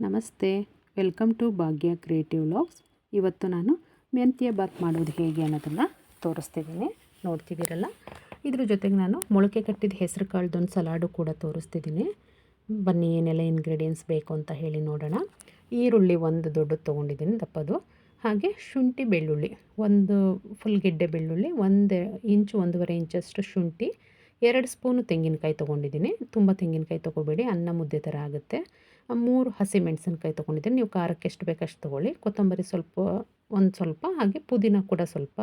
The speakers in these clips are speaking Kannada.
ನಮಸ್ತೆ, welcome to Bhagya creative vlogs. ಇವತ್ತು ನಾನು ಮೆಂತ್ಯ ಬಾತ್ ಮಾಡೋದು ಹೇಗೆ ಅನ್ನೋದನ್ನು ತೋರಿಸ್ತಿದ್ದೀನಿ. ನೋಡ್ತಿದ್ದೀರಲ್ಲ, ಇದ್ರ ಜೊತೆಗೆ ನಾನು ಮೊಳಕೆ ಕಟ್ಟಿದ ಹೆಸರು ಕಾಳ್ದೊಂದು ಸಲಾಡು ಕೂಡ ತೋರಿಸ್ತಿದ್ದೀನಿ. ಬನ್ನಿ ಏನೆಲ್ಲ ಇಂಗ್ರೀಡಿಯೆಂಟ್ಸ್ ಬೇಕು ಅಂತ ಹೇಳಿ ನೋಡೋಣ. ಈರುಳ್ಳಿ ಒಂದು ದೊಡ್ಡದು ತೊಗೊಂಡಿದ್ದೀನಿ ದಪ್ಪದು, ಹಾಗೆ ಶುಂಠಿ ಬೆಳ್ಳುಳ್ಳಿ ಒಂದು ಫುಲ್ ಗೆಡ್ಡೆ ಬೆಳ್ಳುಳ್ಳಿ, 1 ಇಂಚು 1.5 ಇಂಚಷ್ಟು ಶುಂಠಿ, 2 ಸ್ಪೂನು ತೆಂಗಿನಕಾಯಿ ತೊಗೊಂಡಿದ್ದೀನಿ. ತುಂಬ ತೆಂಗಿನಕಾಯಿ ತೊಗೋಬೇಡಿ, ಅನ್ನ ಮುದ್ದೆ ಥರ ಆಗುತ್ತೆ. 3 ಹಸಿಮೆಣಸಿನ್ಕಾಯಿ ತೊಗೊಂಡಿದ್ದೀನಿ. ನೀವು ಖಾರಕ್ಕೆ ಎಷ್ಟು ಬೇಕಷ್ಟು ತೊಗೊಳ್ಳಿ. ಕೊತ್ತಂಬರಿ ಒಂದು ಸ್ವಲ್ಪ, ಹಾಗೆ ಪುದೀನ ಕೂಡ ಸ್ವಲ್ಪ,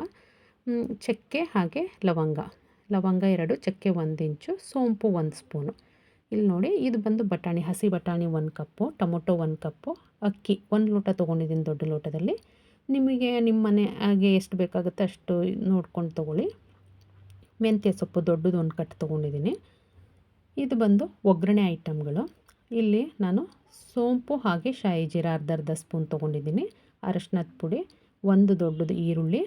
ಚಕ್ಕೆ ಹಾಗೆ ಲವಂಗ 2, ಚಕ್ಕೆ 1 ಇಂಚು, ಸೋಂಪು 1 ಸ್ಪೂನು. ಇಲ್ಲಿ ನೋಡಿ, ಇದು ಬಂದು ಬಟಾಣಿ, ಹಸಿ ಬಟಾಣಿ 1 ಕಪ್ಪು, ಟೊಮೊಟೊ 1 ಕಪ್ಪು, ಅಕ್ಕಿ 1 ಲೋಟ ತೊಗೊಂಡಿದ್ದೀನಿ ದೊಡ್ಡ ಲೋಟದಲ್ಲಿ. ನಿಮಗೆ ನಿಮ್ಮ ಮನೆ ಹಾಗೆ ಎಷ್ಟು ಬೇಕಾಗುತ್ತೆ ಅಷ್ಟು ನೋಡ್ಕೊಂಡು ತೊಗೊಳ್ಳಿ. ಮೆಂತ್ಯ ಸೊಪ್ಪು ದೊಡ್ಡದು 1 ಕಟ್ ತೊಗೊಂಡಿದ್ದೀನಿ. ಇದು ಬಂದು ಒಗ್ಗರಣೆ ಐಟಮ್ಗಳು. ಇಲ್ಲಿ ನಾನು ಸೋಂಪು ಹಾಗೆ ಶಾಯಿ ಜೀರಾ ಅರ್ಧ ಸ್ಪೂನ್ ತೊಗೊಂಡಿದ್ದೀನಿ. ಅರಶಿನದ ಪುಡಿ, 1 ದೊಡ್ಡದು ಈರುಳ್ಳಿ,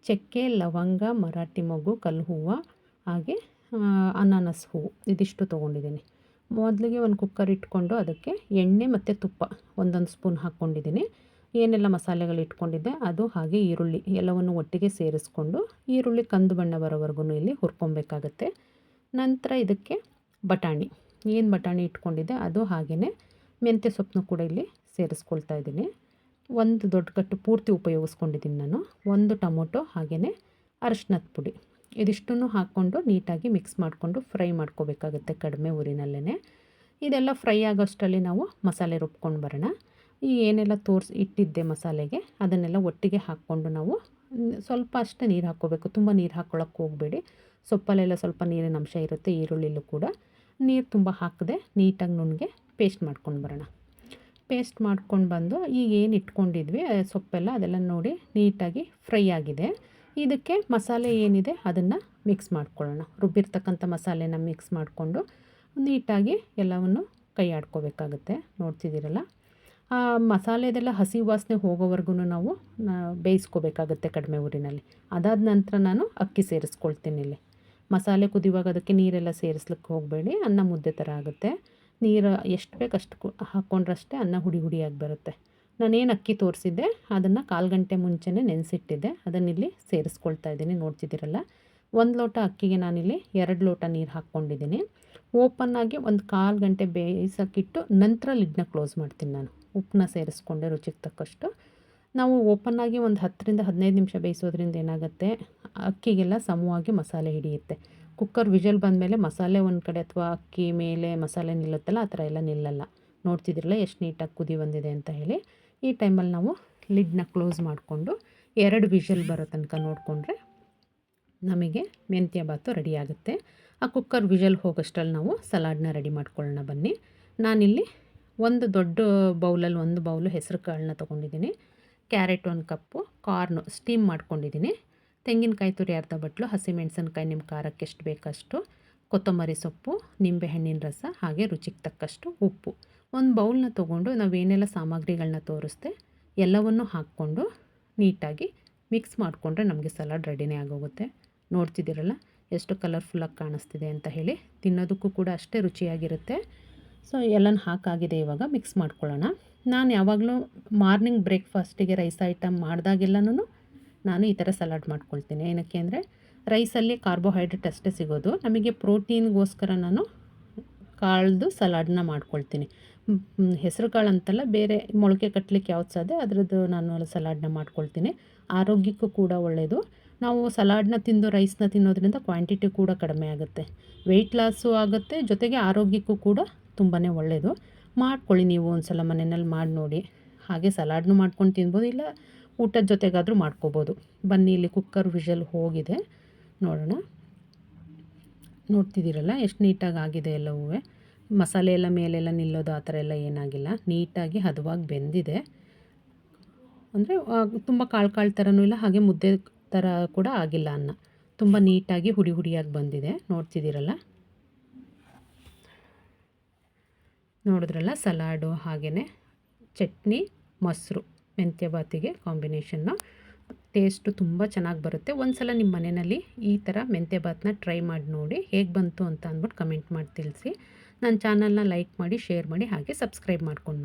ಚಕ್ಕೆ, ಲವಂಗ, ಮರಾಠಿ ಮೊಗ್ಗು, ಕಲ್ಲು ಹೂವು, ಹಾಗೆ ಅನಾನಸ್ ಹೂವು, ಇದಿಷ್ಟು ತೊಗೊಂಡಿದ್ದೀನಿ. ಮೊದಲಿಗೆ ಒಂದು ಕುಕ್ಕರ್ ಇಟ್ಕೊಂಡು ಅದಕ್ಕೆ ಎಣ್ಣೆ ಮತ್ತು ತುಪ್ಪ 1 ಸ್ಪೂನ್ ಹಾಕ್ಕೊಂಡಿದ್ದೀನಿ. ಏನೆಲ್ಲ ಮಸಾಲೆಗಳು ಇಟ್ಕೊಂಡಿದ್ದೆ ಅದು ಹಾಗೆ ಈರುಳ್ಳಿ ಎಲ್ಲವನ್ನು ಒಟ್ಟಿಗೆ ಸೇರಿಸ್ಕೊಂಡು ಈರುಳ್ಳಿ ಕಂದು ಬಣ್ಣ ಬರೋವರೆಗೂ ಇಲ್ಲಿ ಹುರ್ಕೊಬೇಕಾಗತ್ತೆ. ನಂತರ ಇದಕ್ಕೆ ಬಟಾಣಿ ಇಟ್ಕೊಂಡಿದ್ದೆ ಅದು ಹಾಗೆಯೇ ಮೆಂತ್ಯ ಸೊಪ್ಪನ್ನು ಕೂಡ ಇಲ್ಲಿ ಸೇರಿಸ್ಕೊಳ್ತಾ ಇದ್ದೀನಿ. 1 ದೊಡ್ಡ ಕಟ್ಟು ಪೂರ್ತಿ ಉಪಯೋಗಿಸ್ಕೊಂಡಿದ್ದೀನಿ ನಾನು. 1 ಟೊಮೊಟೊ ಹಾಗೆಯೇ ಅರಶಿನದ ಪುಡಿ, ಇದಿಷ್ಟನ್ನು ಹಾಕ್ಕೊಂಡು ನೀಟಾಗಿ ಮಿಕ್ಸ್ ಮಾಡಿಕೊಂಡು ಫ್ರೈ ಮಾಡ್ಕೋಬೇಕಾಗುತ್ತೆ ಕಡಿಮೆ ಉರಿನಲ್ಲೇ. ಇದೆಲ್ಲ ಫ್ರೈ ಆಗೋಷ್ಟರಲ್ಲಿ ನಾವು ಮಸಾಲೆ ರುಬ್ಕೊಂಡು ಬರೋಣ. ಈ ಏನೆಲ್ಲ ಇಟ್ಟಿದ್ದೆ ಮಸಾಲೆಗೆ ಅದನ್ನೆಲ್ಲ ಒಟ್ಟಿಗೆ ಹಾಕ್ಕೊಂಡು ನಾವು ಸ್ವಲ್ಪ ಅಷ್ಟೇ ನೀರು ಹಾಕ್ಕೋಬೇಕು. ತುಂಬ ನೀರು ಹಾಕ್ಕೊಳ್ಳೋಕ್ಕೆ ಹೋಗಬೇಡಿ. ಸೊಪ್ಪಲ್ಲೆಲ್ಲ ಸ್ವಲ್ಪ ನೀರಿನ ಅಂಶ ಇರುತ್ತೆ, ಈರುಳ್ಳಿಲೂ ಕೂಡ. ನೀರು ತುಂಬ ಹಾಕದೆ ನೀಟಾಗಿ ನುಣ್ಣಗೆ ಪೇಸ್ಟ್ ಮಾಡ್ಕೊಂಡು ಬರೋಣ. ಪೇಸ್ಟ್ ಮಾಡ್ಕೊಂಡು ಬಂದು ಈಗ ಏನು ಇಟ್ಕೊಂಡಿದ್ವಿ ಸೊಪ್ಪೆಲ್ಲ ಅದೆಲ್ಲ ನೋಡಿ ನೀಟಾಗಿ ಫ್ರೈ ಆಗಿದೆ. ಇದಕ್ಕೆ ಮಸಾಲೆ ಏನಿದೆ ಅದನ್ನು ಮಿಕ್ಸ್ ಮಾಡ್ಕೊಳ್ಳೋಣ. ರುಬ್ಬಿರ್ತಕ್ಕಂಥ ಮಸಾಲೆನ ಮಿಕ್ಸ್ ಮಾಡಿಕೊಂಡು ನೀಟಾಗಿ ಎಲ್ಲವನ್ನು ಕೈ ಆಡ್ಕೋಬೇಕಾಗುತ್ತೆ. ನೋಡ್ತಿದ್ದೀರಲ್ಲ, ಆ ಮಸಾಲೆದೆಲ್ಲ ಹಸಿ ವಾಸನೆ ಹೋಗೋವರೆಗೂ ನಾವು ಬೇಯಿಸ್ಕೋಬೇಕಾಗುತ್ತೆ ಕಡಿಮೆ ಊರಿನಲ್ಲಿ. ಅದಾದ ನಂತರ ನಾನು ಅಕ್ಕಿ ಸೇರಿಸ್ಕೊಳ್ತೀನಿ. ಇಲ್ಲಿ ಮಸಾಲೆ ಕುದಿಯುವಾಗ ಅದಕ್ಕೆ ನೀರೆಲ್ಲ ಸೇರಿಸ್ಲಿಕ್ಕೆ ಹೋಗಬೇಡಿ, ಅನ್ನ ಮುದ್ದೆ ಥರ ಆಗುತ್ತೆ. ನೀರು ಎಷ್ಟು ಬೇಕು ಅಷ್ಟು ಹಾಕ್ಕೊಂಡ್ರಷ್ಟೇ ಅನ್ನ ಹುಡಿಯಾಗಿ ಬರುತ್ತೆ. ನಾನೇನು ಅಕ್ಕಿ ತೋರಿಸಿದ್ದೆ ಅದನ್ನು 1/4 ಗಂಟೆ ಮುಂಚೆನೇ ನೆನೆಸಿಟ್ಟಿದ್ದೆ, ಅದನ್ನಿಲ್ಲಿ ಸೇರಿಸ್ಕೊಳ್ತಾ ಇದ್ದೀನಿ. ನೋಡ್ತಿದ್ದೀರಲ್ಲ, 1 ಲೋಟ ಅಕ್ಕಿಗೆ ನಾನಿಲ್ಲಿ 2 ಲೋಟ ನೀರು ಹಾಕ್ಕೊಂಡಿದ್ದೀನಿ. ಓಪನ್ನಾಗಿ 1/4 ಗಂಟೆ ಬೇಯಿಸೋಕ್ಕಿಟ್ಟು ನಂತರ ಲಿಡ್ನ ಕ್ಲೋಸ್ ಮಾಡ್ತೀನಿ ನಾನು. ಉಪ್ಪನ್ನ ಸೇರಿಸ್ಕೊಂಡೆ ರುಚಿಗೆ ತಕ್ಕಷ್ಟು. ನಾವು ಓಪನ್ನಾಗಿ ಒಂದು 10ರಿಂದ 15 ನಿಮಿಷ ಬೇಯಿಸೋದ್ರಿಂದ ಏನಾಗುತ್ತೆ, ಅಕ್ಕಿಗೆಲ್ಲ ಸಮವಾಗಿ ಮಸಾಲೆ ಹಿಡಿಯುತ್ತೆ. ಕುಕ್ಕರ್ ವಿಷಲ್ ಬಂದಮೇಲೆ ಮಸಾಲೆ ಒಂದು ಕಡೆ ಅಥವಾ ಅಕ್ಕಿ ಮೇಲೆ ಮಸಾಲೆ ನಿಲ್ಲುತ್ತಲ್ಲ, ಆ ಥರ ಎಲ್ಲ ನಿಲ್ಲಲ್ಲ. ನೋಡ್ತಿದ್ರಲ್ಲ ಎಷ್ಟು ನೀಟಾಗಿ ಕುದಿ ಬಂದಿದೆ ಅಂತ ಹೇಳಿ. ಈ ಟೈಮಲ್ಲಿ ನಾವು ಲಿಡ್ನ ಕ್ಲೋಸ್ ಮಾಡಿಕೊಂಡು 2 ವಿಷಲ್ ಬರೋ ತನಕ ನೋಡಿಕೊಂಡ್ರೆ ನಮಗೆ ಮೆಂತ್ಯ ಬಾತು ರೆಡಿ ಆಗುತ್ತೆ. ಆ ಕುಕ್ಕರ್ ವಿಷಲ್ ಹೋಗೋಷ್ಟರಲ್ಲಿ ನಾವು ಸಲಾಡ್ನ ರೆಡಿ ಮಾಡ್ಕೊಳ್ಳೋಣ ಬನ್ನಿ. ನಾನಿಲ್ಲಿ ಒಂದು ದೊಡ್ಡ ಬೌಲಲ್ಲಿ 1 ಬೌಲು ಹೆಸರು ಕಾಳನ್ನ ತೊಗೊಂಡಿದ್ದೀನಿ. ಕ್ಯಾರೆಟ್ 1 ಕಪ್ಪು, ಕಾರ್ನು ಸ್ಟೀಮ್ ಮಾಡ್ಕೊಂಡಿದ್ದೀನಿ. ತೆಂಗಿನಕಾಯಿ ತುರಿ ಅರ್ಧ ಬಟ್ಲು, ಹಸಿಮೆಣಸಿನ್ಕಾಯಿ ನಿಮ್ಮ ಖಾರಕ್ಕೆ ಎಷ್ಟು ಬೇಕಷ್ಟು, ಕೊತ್ತಂಬರಿ ಸೊಪ್ಪು, ನಿಂಬೆಹಣ್ಣಿನ ರಸ, ಹಾಗೆ ರುಚಿಗೆ ತಕ್ಕಷ್ಟು ಉಪ್ಪು. 1 ಬೌಲ್ನ ತೊಗೊಂಡು ನಾವೇನೆಲ್ಲ ಸಾಮಗ್ರಿಗಳನ್ನ ತೋರಿಸ್ದೆ ಎಲ್ಲವನ್ನು ಹಾಕ್ಕೊಂಡು ನೀಟಾಗಿ ಮಿಕ್ಸ್ ಮಾಡಿಕೊಂಡ್ರೆ ನಮಗೆ ಸಲಾಡ್ ರೆಡಿನೇ ಆಗೋಗುತ್ತೆ. ನೋಡ್ತಿದ್ದೀರಲ್ಲ ಎಷ್ಟು ಕಲರ್ಫುಲ್ಲಾಗಿ ಕಾಣಿಸ್ತಿದೆ ಅಂತ ಹೇಳಿ. ತಿನ್ನೋದಕ್ಕೂ ಕೂಡ ಅಷ್ಟೇ ರುಚಿಯಾಗಿರುತ್ತೆ. ಸೊ ಎಲ್ಲನೂ ಹಾಕಾಗಿದೆ, ಇವಾಗ ಮಿಕ್ಸ್ ಮಾಡ್ಕೊಳ್ಳೋಣ. ನಾನು ಯಾವಾಗಲೂ ಮಾರ್ನಿಂಗ್ ಬ್ರೇಕ್ಫಾಸ್ಟಿಗೆ ರೈಸ್ ಐಟಮ್ ಮಾಡಿದಾಗೆಲ್ಲನೂ ನಾನು ಈ ಥರ ಸಲಾಡ್ ಮಾಡ್ಕೊಳ್ತೀನಿ. ಏನಕ್ಕೆ ಅಂದರೆ ರೈಸಲ್ಲಿ ಕಾರ್ಬೋಹೈಡ್ರೇಟ್ ಅಷ್ಟೇ ಸಿಗೋದು, ನಮಗೆ ಪ್ರೋಟೀನ್ಗೋಸ್ಕರ ನಾನು ಕಾಳ್ದು ಸಲಾಡನ್ನ ಮಾಡ್ಕೊಳ್ತೀನಿ. ಹೆಸರು ಕಾಳು ಅಂತಲ್ಲ, ಬೇರೆ ಮೊಳಕೆ ಕಟ್ಟಲಿಕ್ಕೆ ಯಾವ್ದು ಸಾಧ್ಯ ಅದರದ್ದು ನಾನು ಸಲಾಡನ್ನ ಮಾಡ್ಕೊಳ್ತೀನಿ. ಆರೋಗ್ಯಕ್ಕೂ ಕೂಡ ಒಳ್ಳೆಯದು. ನಾವು ಸಲಾಡನ್ನ ತಿಂದು ರೈಸ್ನ ತಿನ್ನೋದ್ರಿಂದ ಕ್ವಾಂಟಿಟಿ ಕೂಡ ಕಡಿಮೆ ಆಗುತ್ತೆ, ವೆಯ್ಟ್ ಲಾಸು ಆಗುತ್ತೆ, ಜೊತೆಗೆ ಆರೋಗ್ಯಕ್ಕೂ ಕೂಡ ತುಂಬಾ ಒಳ್ಳೆಯದು. ಮಾಡ್ಕೊಳ್ಳಿ ನೀವು ಒಂದು ಸಲ ಮನೆಯಲ್ಲಿ ಮಾಡಿ ನೋಡಿ. ಹಾಗೆ ಸಲಾಡ್ನು ಮಾಡ್ಕೊಂಡು ತಿನ್ಬೋದು, ಇಲ್ಲ ಊಟದ ಜೊತೆಗಾದರೂ ಮಾಡ್ಕೋಬೋದು. ಬನ್ನಿ, ಇಲ್ಲಿ ಕುಕ್ಕರ್ ವಿಷಲ್ ಹೋಗಿದೆ, ನೋಡೋಣ. ನೋಡ್ತಿದ್ದೀರಲ್ಲ ಎಷ್ಟು ನೀಟಾಗಿ ಆಗಿದೆ ಎಲ್ಲವೂ. ಮಸಾಲೆ ಎಲ್ಲ ಮೇಲೆಲ್ಲ ನಿಲ್ಲೋದು ಆ ಥರ ಎಲ್ಲ ಏನಾಗಿಲ್ಲ, ನೀಟಾಗಿ ಹದವಾಗಿ ಬೆಂದಿದೆ. ಅಂದರೆ ತುಂಬ ಕಾಳು ಥರನೂ ಇಲ್ಲ, ಹಾಗೆ ಮುದ್ದೆ ಥರ ಕೂಡ ಆಗಿಲ್ಲ ಅನ್ನ. ತುಂಬ ನೀಟಾಗಿ ಹುಡಿಯಾಗಿ ಬಂದಿದೆ. ನೋಡ್ತಿದ್ದೀರಲ್ಲ, ನೋಡಿದ್ರಲ್ಲ ಸಲಾಡು ಹಾಗೆಯೇ ಚಟ್ನಿ, ಮೊಸರು ಮೆಂತ್ಯ ಬಾತಿಗೆ ಕಾಂಬಿನೇಷನ್ನು ಟೇಸ್ಟು ತುಂಬ ಚೆನ್ನಾಗಿ ಬರುತ್ತೆ. ಒಂದು ಸಲ ನಿಮ್ಮ ಮನೆಯಲ್ಲಿ ಈ ಥರ ಮೆಂತ್ಯ ಬಾತನ್ನ ಟ್ರೈ ಮಾಡಿ ನೋಡಿ, ಹೇಗೆ ಬಂತು ಅಂತ ಅಂದ್ಬಿಟ್ಟು ಕಮೆಂಟ್ ಮಾಡಿ ತಿಳಿಸಿ. ನನ್ನ ಚಾನಲ್ನ ಲೈಕ್ ಮಾಡಿ, ಶೇರ್ ಮಾಡಿ, ಹಾಗೆ ಸಬ್ಸ್ಕ್ರೈಬ್ ಮಾಡ್ಕೊಂಡು